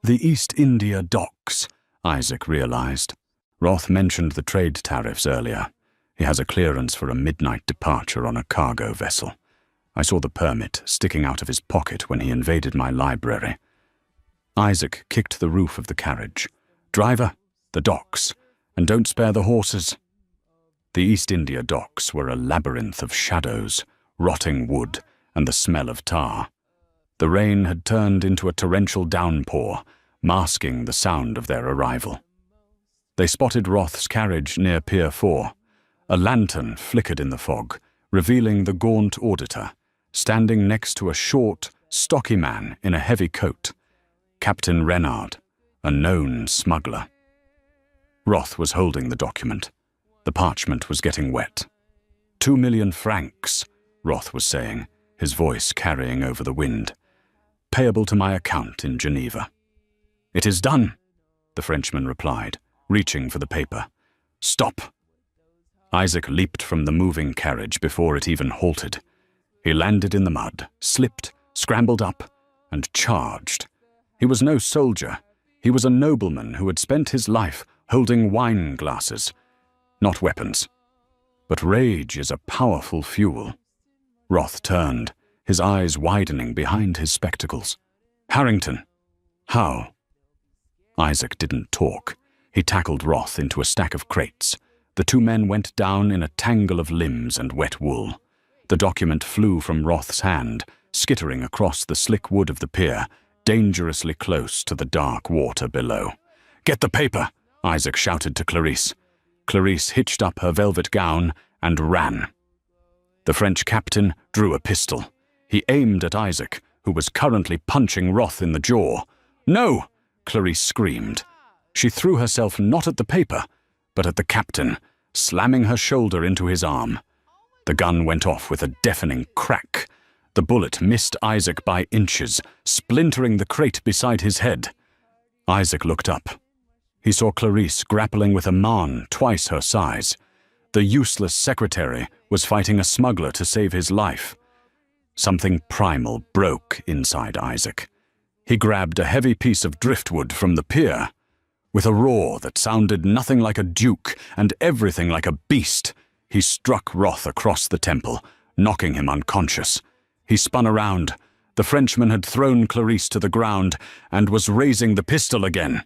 "The East India docks," Isaac realized. Roth mentioned the trade tariffs earlier. He has a clearance for a midnight departure on a cargo vessel. I saw the permit sticking out of his pocket when he invaded my library. Isaac kicked the roof of the carriage. "Driver, the docks, and don't spare the horses." The East India docks were a labyrinth of shadows, rotting wood, and the smell of tar. The rain had turned into a torrential downpour, masking the sound of their arrival. They spotted Roth's carriage near Pier 4. A lantern flickered in the fog, revealing the gaunt auditor, standing next to a short, stocky man in a heavy coat. Captain Renard, a known smuggler. Roth was holding the document. The parchment was getting wet. 2 million francs, Roth was saying, his voice carrying over the wind. "Payable to my account in Geneva." "It is done," the Frenchman replied, reaching for the paper. "Stop." Isaac leaped from the moving carriage before it even halted. He landed in the mud, slipped, scrambled up, and charged. He was no soldier. He was a nobleman who had spent his life holding wine glasses. Not weapons. But rage is a powerful fuel. Roth turned, his eyes widening behind his spectacles. "Harrington." "How?" Isaac didn't talk. He tackled Roth into a stack of crates. The two men went down in a tangle of limbs and wet wool. The document flew from Roth's hand, skittering across the slick wood of the pier, dangerously close to the dark water below. "Get the paper!" Isaac shouted to Clarice. Clarice hitched up her velvet gown and ran. The French captain drew a pistol. He aimed at Isaac, who was currently punching Roth in the jaw. "No!" Clarice screamed. She threw herself not at the paper, but at the captain, slamming her shoulder into his arm. The gun went off with a deafening crack. The bullet missed Isaac by inches, splintering the crate beside his head. Isaac looked up. He saw Clarice grappling with a man twice her size. The useless secretary was fighting a smuggler to save his life. Something primal broke inside Isaac. He grabbed a heavy piece of driftwood from the pier. With a roar that sounded nothing like a duke and everything like a beast, he struck Roth across the temple, knocking him unconscious. He spun around. The Frenchman had thrown Clarice to the ground and was raising the pistol again.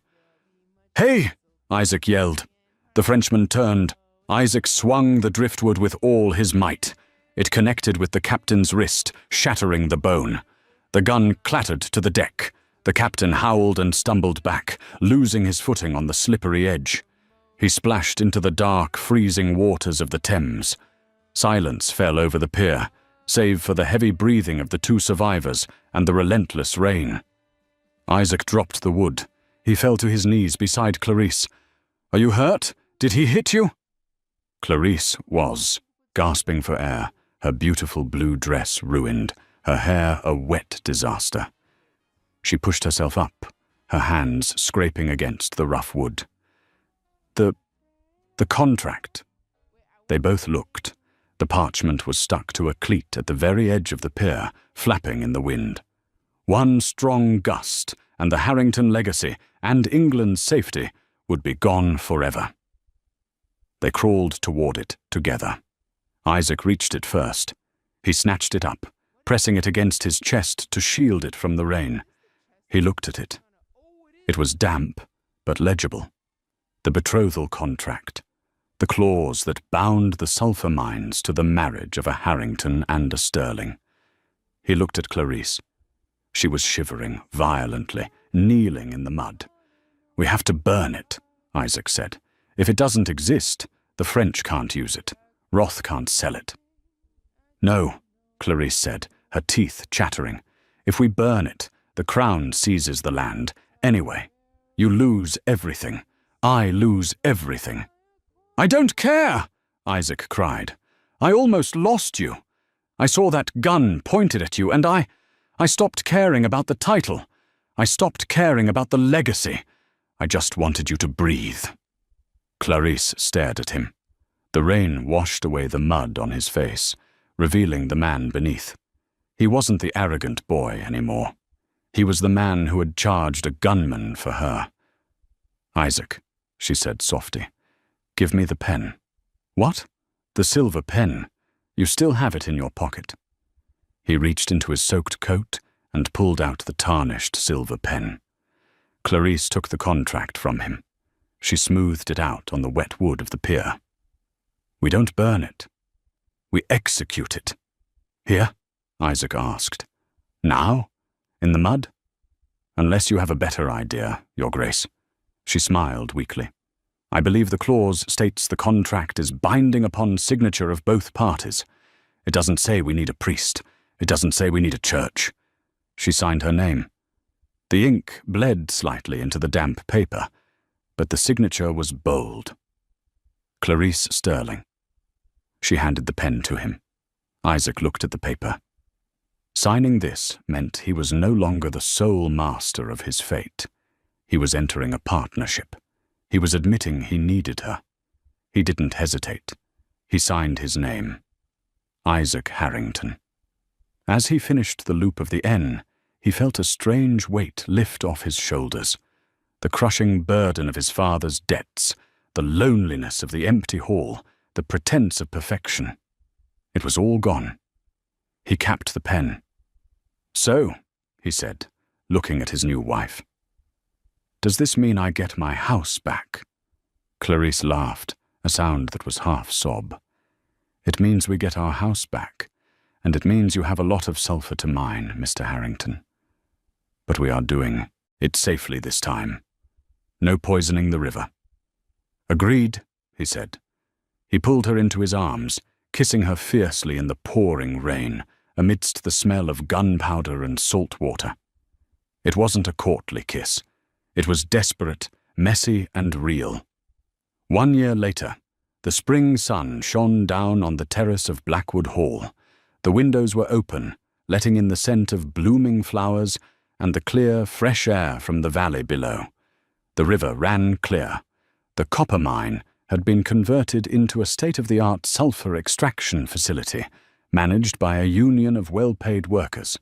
"Hey!" Isaac yelled. The Frenchman turned. Isaac swung the driftwood with all his might. It connected with the captain's wrist, shattering the bone. The gun clattered to the deck. The captain howled and stumbled back, losing his footing on the slippery edge. He splashed into the dark, freezing waters of the Thames. Silence fell over the pier, save for the heavy breathing of the two survivors and the relentless rain. Isaac dropped the wood. He fell to his knees beside Clarice. "Are you hurt? Did he hit you?" Clarice was, gasping for air, her beautiful blue dress ruined, her hair a wet disaster. She pushed herself up, her hands scraping against the rough wood. The contract. They both looked. The parchment was stuck to a cleat at the very edge of the pier, flapping in the wind. One strong gust, and the Harrington legacy and England's safety would be gone forever. They crawled toward it together. Isaac reached it first. He snatched it up, pressing it against his chest to shield it from the rain. He looked at it. It was damp, but legible. The betrothal contract. The clause that bound the sulphur mines to the marriage of a Harrington and a Sterling. He looked at Clarice. She was shivering violently, kneeling in the mud. "We have to burn it," Isaac said. "If it doesn't exist, the French can't use it. Roth can't sell it." "No," Clarice said, her teeth chattering. "If we burn it, the Crown seizes the land. Anyway, you lose everything. I lose everything." "I don't care!" Isaac cried. "I almost lost you. I saw that gun pointed at you, and I stopped caring about the title. I stopped caring about the legacy. I just wanted you to breathe." Clarice stared at him. The rain washed away the mud on his face, revealing the man beneath. He wasn't the arrogant boy anymore. He was the man who had charged a gunman for her. "Isaac," she said softly, "give me the pen." "What?" "The silver pen. You still have it in your pocket." He reached into his soaked coat and pulled out the tarnished silver pen. Clarice took the contract from him. She smoothed it out on the wet wood of the pier. "We don't burn it. We execute it." "Here?" Isaac asked. "Now? In the mud?" "Unless you have a better idea, Your Grace." She smiled weakly. "I believe the clause states the contract is binding upon signature of both parties. It doesn't say we need a priest. It doesn't say we need a church." She signed her name. The ink bled slightly into the damp paper, but the signature was bold. Clarice Sterling. She handed the pen to him. Isaac looked at the paper. Signing this meant he was no longer the sole master of his fate. He was entering a partnership. He was admitting he needed her. He didn't hesitate. He signed his name. Isaac Harrington. As he finished the loop of the N, he felt a strange weight lift off his shoulders. The crushing burden of his father's debts, the loneliness of the empty hall, the pretense of perfection. It was all gone. He capped the pen. "So," he said, looking at his new wife, "does this mean I get my house back?" Clarice laughed, a sound that was half sob. "It means we get our house back, and it means you have a lot of sulphur to mine, Mr. Harrington. But we are doing it safely this time. No poisoning the river." "Agreed," he said. He pulled her into his arms, kissing her fiercely in the pouring rain, amidst the smell of gunpowder and salt water. It wasn't a courtly kiss. It was desperate, messy, and real. 1 year later, the spring sun shone down on the terrace of Blackwood Hall. The windows were open, letting in the scent of blooming flowers and the clear, fresh air from the valley below. The river ran clear. The copper mine had been converted into a state-of-the-art sulfur extraction facility, managed by a union of well-paid workers.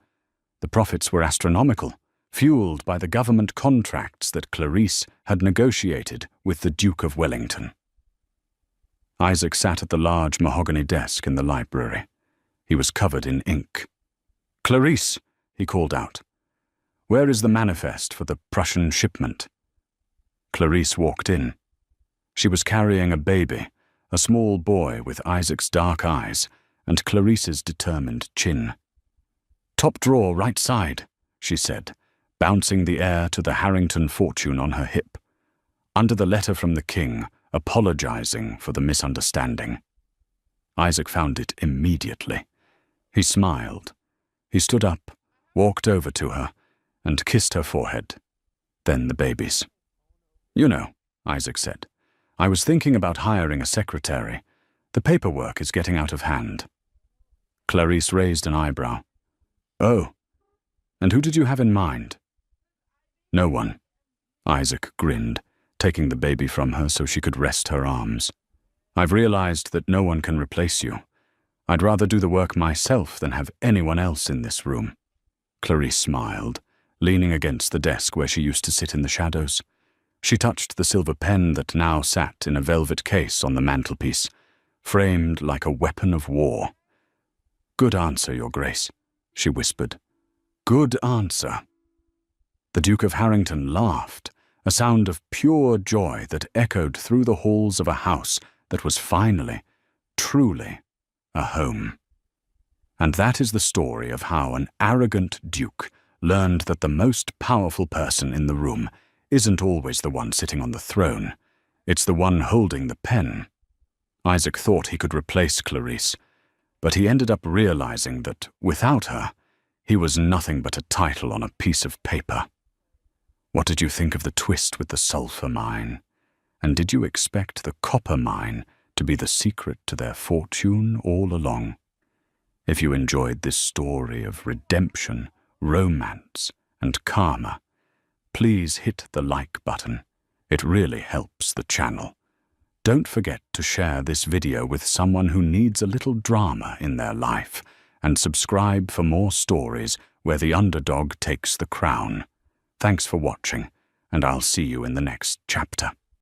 The profits were astronomical, fueled by the government contracts that Clarice had negotiated with the Duke of Wellington. Isaac sat at the large mahogany desk in the library. He was covered in ink. "Clarice," he called out, "where is the manifest for the Prussian shipment?" Clarice walked in. She was carrying a baby, a small boy with Isaac's dark eyes and Clarice's determined chin. "Top drawer, right side," she said, bouncing the air to the Harrington fortune on her hip. Under the letter from the king, apologizing for the misunderstanding. Isaac found it immediately. He smiled. He stood up, walked over to her, and kissed her forehead. Then the baby's. "You know," Isaac said, "I was thinking about hiring a secretary. The paperwork is getting out of hand." Clarice raised an eyebrow. "Oh, and who did you have in mind?" "No one." Isaac grinned, taking the baby from her so she could rest her arms. "I've realized that no one can replace you. I'd rather do the work myself than have anyone else in this room." Clarice smiled, leaning against the desk where she used to sit in the shadows. She touched the silver pen that now sat in a velvet case on the mantelpiece, framed like a weapon of war. "Good answer, Your Grace," she whispered. "Good answer." The Duke of Harrington laughed, a sound of pure joy that echoed through the halls of a house that was finally, truly, a home. And that is the story of how an arrogant duke learned that the most powerful person in the room isn't always the one sitting on the throne. It's the one holding the pen. Isaac thought he could replace Clarice, but he ended up realizing that, without her, he was nothing but a title on a piece of paper. What did you think of the twist with the sulfur mine? And did you expect the copper mine to be the secret to their fortune all along? If you enjoyed this story of redemption, romance, and karma, please hit the like button. It really helps the channel. Don't forget to share this video with someone who needs a little drama in their life, and subscribe for more stories where the underdog takes the crown. Thanks for watching, and I'll see you in the next chapter.